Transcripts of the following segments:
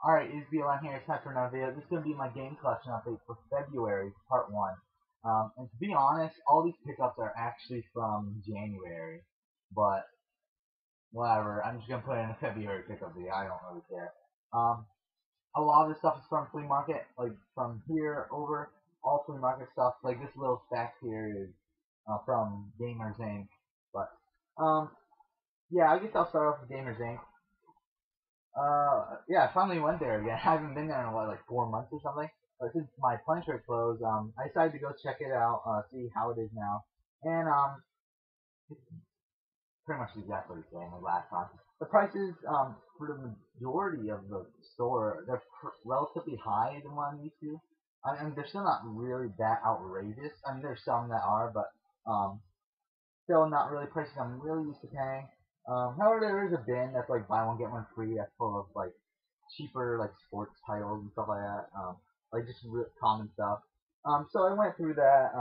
Alright, it's BLM here. It's time for another video. This is going to be my game collection update for February, part 1. And to be honest, all these pickups are actually from January. But, whatever. I'm just going to put in a February pickup video. I don't really care. A lot of this stuff is from Flea Market. Like, from here over, all Flea Market stuff. Like, this little stack here is from Gamers Inc. But, yeah, I guess I'll start off with Gamers Inc. Yeah, I finally went there again. I haven't been there in what, like 4 months or something. But since my punch rate closed, I decided to go check it out, see how it is now. And, it's pretty much exactly the same as last time. The prices, for the majority of the store, they're relatively high than what I'm used to. I mean, they're still not really that outrageous. I mean, there's some that are, but, still not really prices I'm really used to paying. However, there is a bin that's like buy one get one free. That's full of like cheaper like sports titles and stuff like that. Like just common stuff. So I went through that.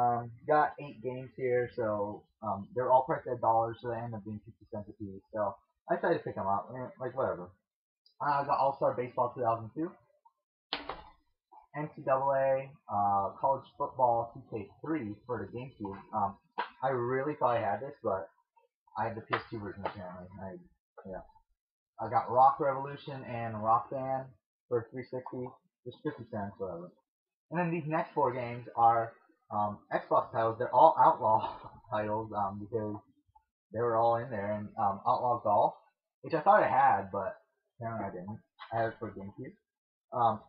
Got 8 games here, so they're all priced at $1, so they end up being 50 cents a piece. So I decided to pick them up. Like whatever. I got All Star Baseball 2002, NCAA College Football 2K3 for the GameCube. I really thought I had this, but I had the PS2 version apparently. Yeah. I got Rock Revolution and Rock Band for 360, just 50 cents, whatever. And then these next 4 games are Xbox titles. They're all Outlaw titles because they were all in there. And Outlaw Golf, which I thought I had, but apparently I didn't. I had it for GameCube.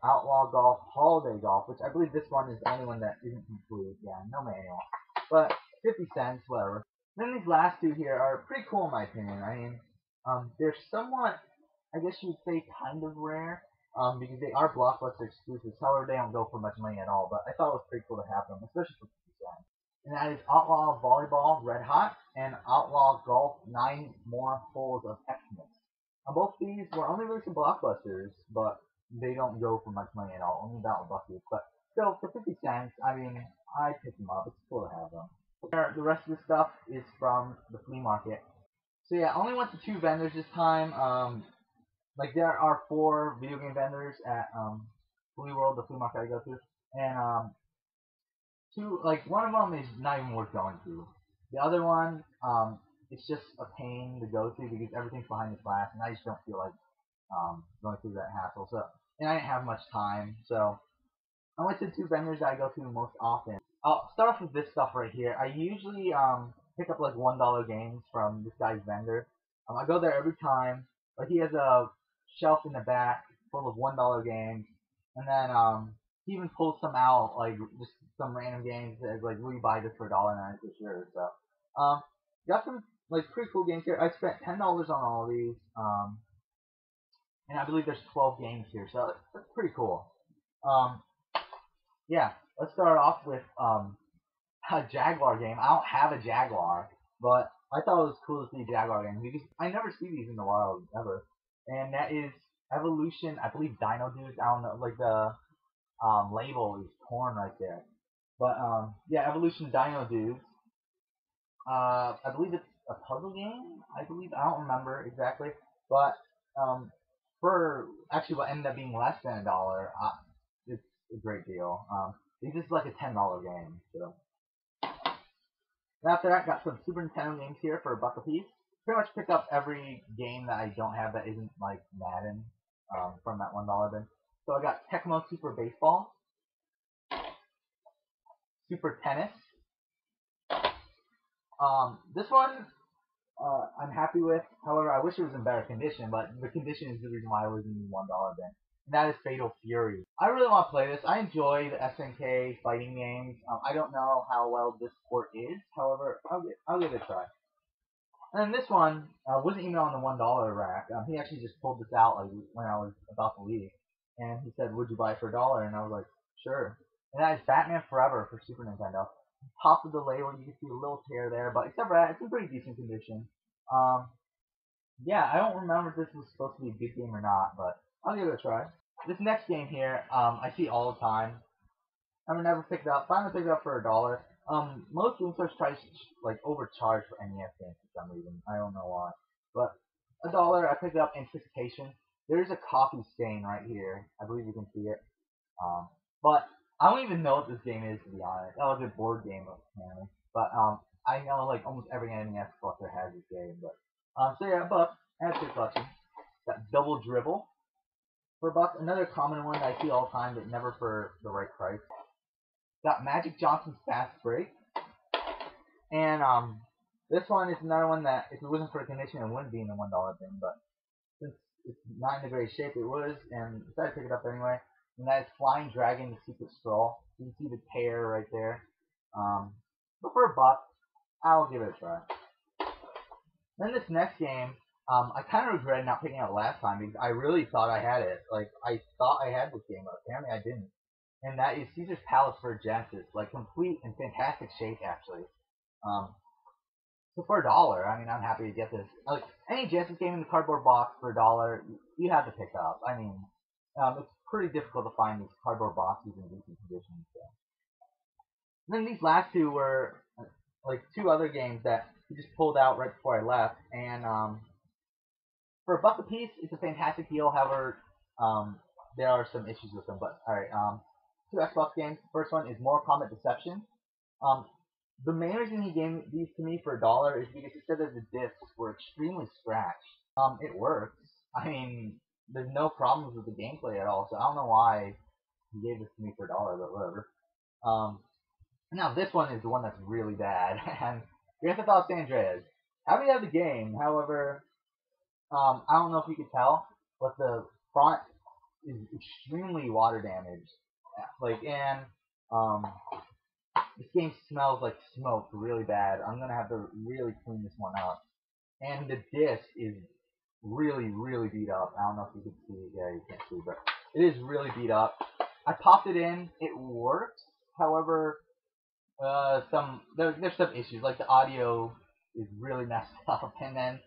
Outlaw Golf, Holiday Golf, which I believe this one is the only one that isn't complete. Yeah, no manual. But 50 cents, whatever. Then these last 2 here are pretty cool in my opinion. I mean, they're somewhat, I guess you would say, kind of rare, because they are Blockbuster exclusives. However, they don't go for much money at all. But I thought it was pretty cool to have them, especially for 50 cents. And that is Outlaw Volleyball Red Hot and Outlaw Golf 9 More Holes of Xmas. Both these were only released in Blockbusters, but they don't go for much money at all. Only about $1 each. But still, for 50 cents, I mean, I picked them up. It's cool to have them. The rest of the stuff is from the flea market. So yeah, I only went to 2 vendors this time. Like there are 4 video game vendors at Flea World, the flea market I go to, and 2, like one of them is not even worth going to. The other one, it's just a pain to go to because everything's behind the glass, and I just don't feel like going through that hassle. So, and I didn't have much time, so I went to 2 vendors that I go to most often. I'll start off with this stuff right here. I usually pick up like $1 games from this guy's vendor. I go there every time. Like he has a shelf in the back full of $1 games, and then he even pulls some out, like just some random games that like we buy this for $1.99 for sure. So got some like pretty cool games here. I spent $10 on all of these, and I believe there's 12 games here, so that's pretty cool. Yeah, let's start off with a Jaguar game. I don't have a Jaguar, but I thought it was cool to see a Jaguar game because I never see these in the wild ever. And that is Evolution, I believe Dino Dudes. I don't know, like the label is torn right there. But yeah, Evolution Dino Dudes. I believe it's a puzzle game. I don't remember exactly, but for actually what ended up being less than $1, it's a great deal. This is like a $10 game. So after that, got some Super Nintendo games here for $1 a piece. Pretty much pick up every game that I don't have that isn't like Madden from that $1 bin. So I got Tecmo Super Baseball, Super Tennis. This one I'm happy with. However, I wish it was in better condition, but the condition is the reason why it was in the $1 bin. And that is Fatal Fury. I really want to play this. I enjoy the SNK fighting games. I don't know how well this port is. However, I'll give it a try. And then this one wasn't even on the $1 rack. He actually just pulled this out like when I was about to leave, and he said, "Would you buy it for $1?" And I was like, "Sure." And that is Batman Forever for Super Nintendo. Top of the label, you can see a little tear there, but except for that, it's in pretty decent condition. Yeah, I don't remember if this was supposed to be a good game or not, but I'll give it a try. This next game here, I see all the time. I've never picked it up. Finally picked it up for $1. Most game stores try to like overcharge for NES games for some reason. I don't know why. But $1, I picked it up Anticipation. There's a coffee stain right here. I believe you can see it. But I don't even know what this game is, to be honest. That was a board game apparently. But I know like almost every NES collector has this game. But so yeah, Buck, that's your collection. Got Double Dribble for $1. Another common one that I see all the time, but never for the right price. Got Magic Johnson's Fast Break. And this one is another one that if it wasn't for the condition, it wouldn't be in the $1 bin. But since it's not in a great shape, it was, and decided to pick it up anyway. And that is Flying Dragon, the Secret Scroll. You can see the tear right there. But for $1, I'll give it a try. Then this next game, I kind of regretted not picking it up last time because I really thought I had it. Like, I thought I had this game, but apparently I didn't. And that is Caesar's Palace for Genesis. Like, complete and fantastic shape, actually. So for $1, I mean, I'm happy to get this. Like, any Genesis game in the cardboard box for $1, you have to pick up. I mean, it's pretty difficult to find these cardboard boxes in decent condition. So. And then these last two were like two other games that he just pulled out right before I left, and for $1 a piece, it's a fantastic deal. However, there are some issues with them. But all right, two Xbox games. First one is Mortal Kombat Deception. The main reason he gave these to me for $1 is because he said that the discs were extremely scratched. It works. I mean, there's no problems with the gameplay at all, so I don't know why he gave this to me for $1, but whatever. Now this one is the one that's really bad, and Grand Theft Auto San Andreas. Happy to have the game, however, I don't know if you could tell, but the front is extremely water damaged. Like, and this game smells like smoke really bad. I'm gonna have to really clean this one up. And the disc is really, really beat up. I don't know if you can see. Yeah, you can't see, but it is really beat up. I popped it in. It works. However, there's some issues. Like the audio is really messed up, and then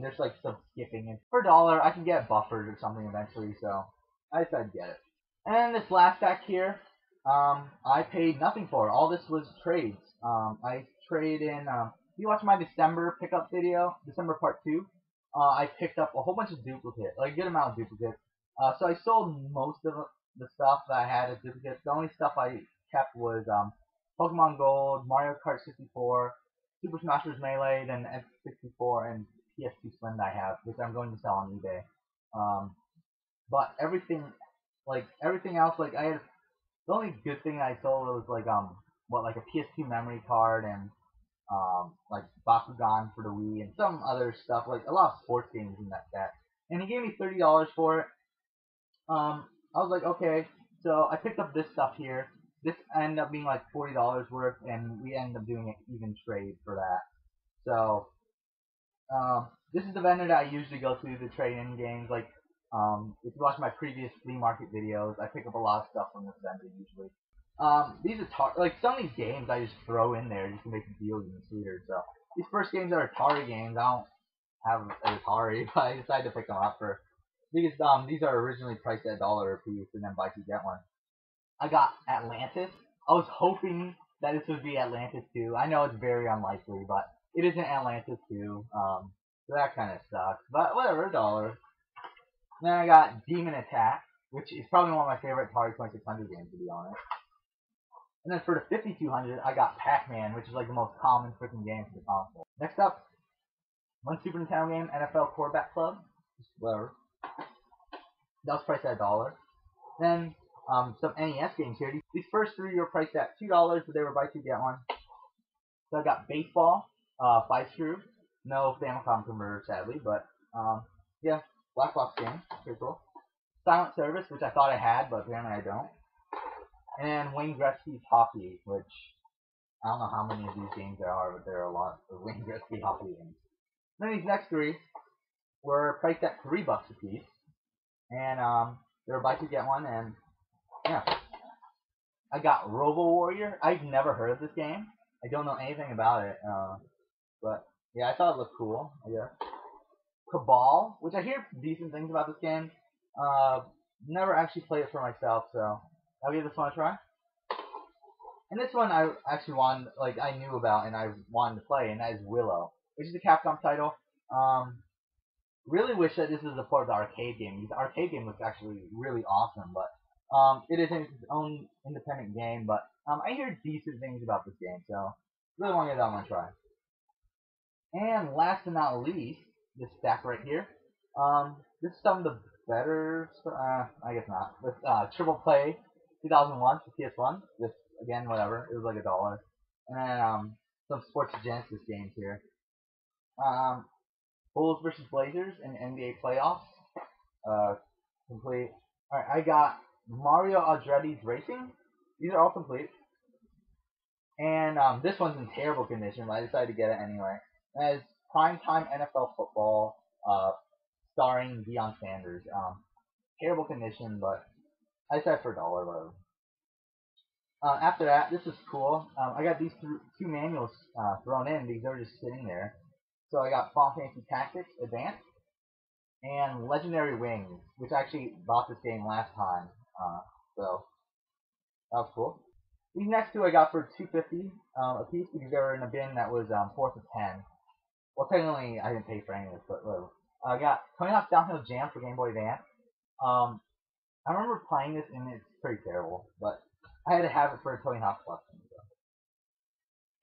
there's like some skipping. And for $1, I can get buffered or something eventually. So I decided to get it. And this last pack here, I paid nothing for. All this was trades. I traded in. If you watch my December pickup video, December part 2, I picked up a whole bunch of duplicates, like a good amount of duplicates. So I sold most of the stuff that I had as duplicates. The only stuff I kept was Pokemon Gold, Mario Kart 64, Super Smash Bros. Melee, then N64, and PS2 Slim that I have, which I'm going to sell on eBay. But everything else, like I had. The only good thing I sold was like like a PS2 memory card and like Bakugan for the Wii and some other stuff, like a lot of sports games in that set. And he gave me $30 for it. I was like, okay, so I picked up this stuff here. This ended up being like $40 worth, and we ended up doing an even trade for that. So this is the vendor that I usually go to trade in games. Like if you watch my previous flea market videos, I pick up a lot of stuff from this vendor usually. These are like some of these games I just throw in there just to make the deal even sweeter. So these first games are Atari games. I don't have an Atari, but I decided to pick them up because these are originally priced at $1 a piece, and then buy two get one. I got Atlantis. I was hoping that this would be Atlantis 2. I know it's very unlikely, but it isn't Atlantis 2. So that kind of sucks. But whatever, $1. Then I got Demon Attack, which is probably one of my favorite Atari 2600 games, to be honest. And then for the 5200, I got Pac-Man, which is like the most common freaking game for the console. Next up, one Super Nintendo game, NFL Quarterback Club. Just whatever. That was priced at $1. Then some NES games here. These first three were priced at $2, but they were buy two get one. So I got Baseball, 5-screw. No Famicom converter, sadly, but yeah, black box game, pretty cool. Silent Service, which I thought I had, but apparently I don't. And Wayne Gretzky's Hockey, which I don't know how many of these games there are, but there are a lot of Wayne Gretzky hockey games. Then these next three were priced at $3 a piece, and they were buy two get one, and yeah. I got Robo Warrior. I've never heard of this game. I don't know anything about it, but yeah, I thought it looked cool, I guess. Cabal, which I hear decent things about this game. Never actually played it for myself, so I'll give this one a try. And this one I actually wanted, like I knew about and I wanted to play, and that is Willow, which is a Capcom title. Really wish that this was a part of the arcade game, because the arcade game looks actually really awesome, but it is its own independent game, but I hear decent things about this game, so really want to give that one a try. And last but not least, this stack right here. This is some of the better, I guess not. This Triple Play 2001 for PS1. This again, whatever. It was like $1. And then some Sports Genesis games here. Bulls versus Blazers in NBA playoffs. Complete. Alright, I got Mario Andretti's Racing. These are all complete. And this one's in terrible condition, but I decided to get it anyway. It has primetime NFL football, starring Deion Sanders. Terrible condition, but I decided for $1, whatever. After that, this is cool. I got these two manuals thrown in because they were just sitting there. So I got Final Fantasy Tactics Advanced and Legendary Wings, which I actually bought this game last time. So that was cool. These next two I got for $2.50 a piece because they were in a bin that was 4 for $10. Well, technically I didn't pay for any of this, but whatever. I got Tony Hawk's Downhill Jam for Game Boy Advance. I remember playing this and it's pretty terrible, but I had to have it for a Tony Hawk collection. So.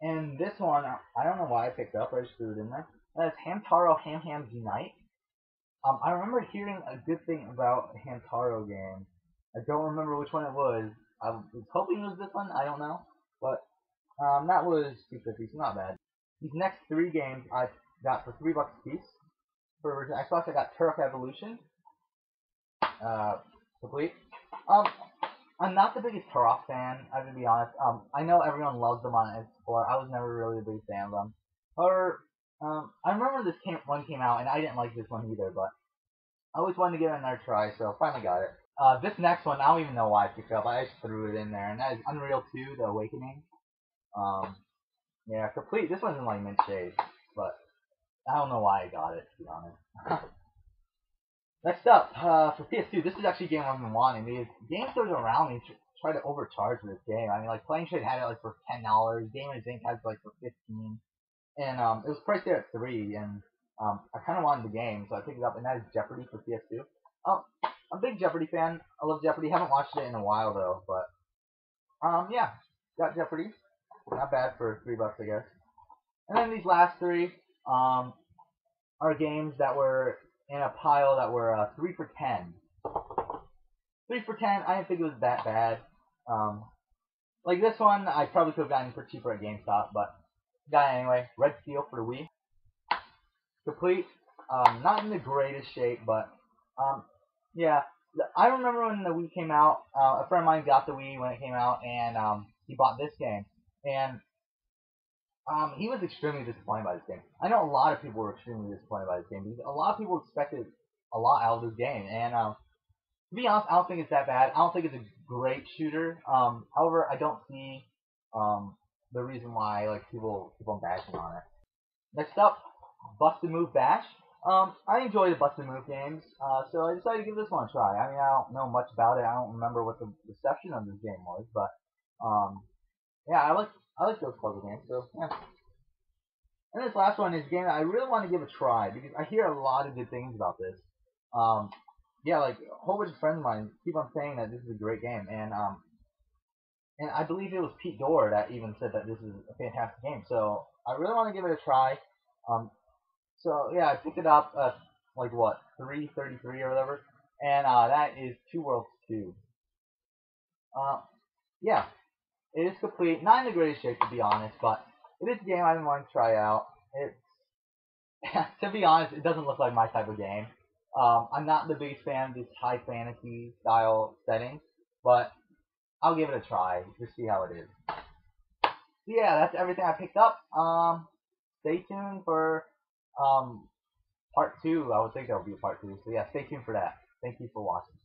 And this one, I don't know why I picked up. I just threw it in there. That's Hamtaro Ham Hams Unite. I remember hearing a good thing about a Hamtaro game. I don't remember which one it was. I was hoping it was this one. I don't know, but that was $2.50, so not bad. These next three games I got for $3 a piece. For Xbox, I got Turf Evolution. Complete. I'm not the biggest Turok fan, I have to be honest. I know everyone loves them on N64. I was never really a big fan of them. However, I remember this one came out, and I didn't like this one either, but I always wanted to give it another try, so finally got it. This next one, I don't even know why I picked it up. I just threw it in there, and that is Unreal 2: The Awakening. Yeah, complete. This one's in like mint shade, but I don't know why I got it, to be honest. Next up, for PS2, this is actually a game I've been wanting. Because game stores around me try to overcharge for this game. I mean, like Playing Trade had it like for $10, Gamers Inc. has it like for $15, and it was priced there at $3. And I kind of wanted the game, so I picked it up, and that is Jeopardy for PS2. I'm a big Jeopardy fan. I love Jeopardy. Haven't watched it in a while though, but yeah, got Jeopardy. Not bad for $3, I guess. And then these last three are games that were in a pile that were 3 for $10. 3 for $10. I didn't think it was that bad. Like this one, I probably could have gotten for cheaper at GameStop, but got it anyway. Red Steel for the Wii. Complete. Not in the greatest shape, but yeah. I remember when the Wii came out. A friend of mine got the Wii when it came out, and he bought this game, and he was extremely disappointed by this game. I know a lot of people were extremely disappointed by this game because a lot of people expected a lot out of this game. And to be honest, I don't think it's that bad. I don't think it's a great shooter. However, I don't see the reason why like people keep on bashing on it. Next up, Bust a Move Bash. I enjoy the Bust a Move games, so I decided to give this one a try. I mean, I don't know much about it. I don't remember what the reception of this game was, but yeah, I like those puzzle games, so yeah. And this last one is a game that I really want to give a try because I hear a lot of good things about this. Yeah, like a whole bunch of friends of mine keep on saying that this is a great game, and I believe it was Pete Dorr that even said that this is a fantastic game. So I really want to give it a try. So yeah, I picked it up like what, $3.33 or whatever, and that is Two Worlds 2. Yeah. It is complete, not in the greatest shape to be honest, but it is a game I've been wanting to try out. To be honest, it doesn't look like my type of game. I'm not the biggest fan of this high fantasy style setting, but I'll give it a try to see how it is. So yeah, that's everything I picked up. Stay tuned for part 2. I would think there will be a part 2. So yeah, stay tuned for that. Thank you for watching.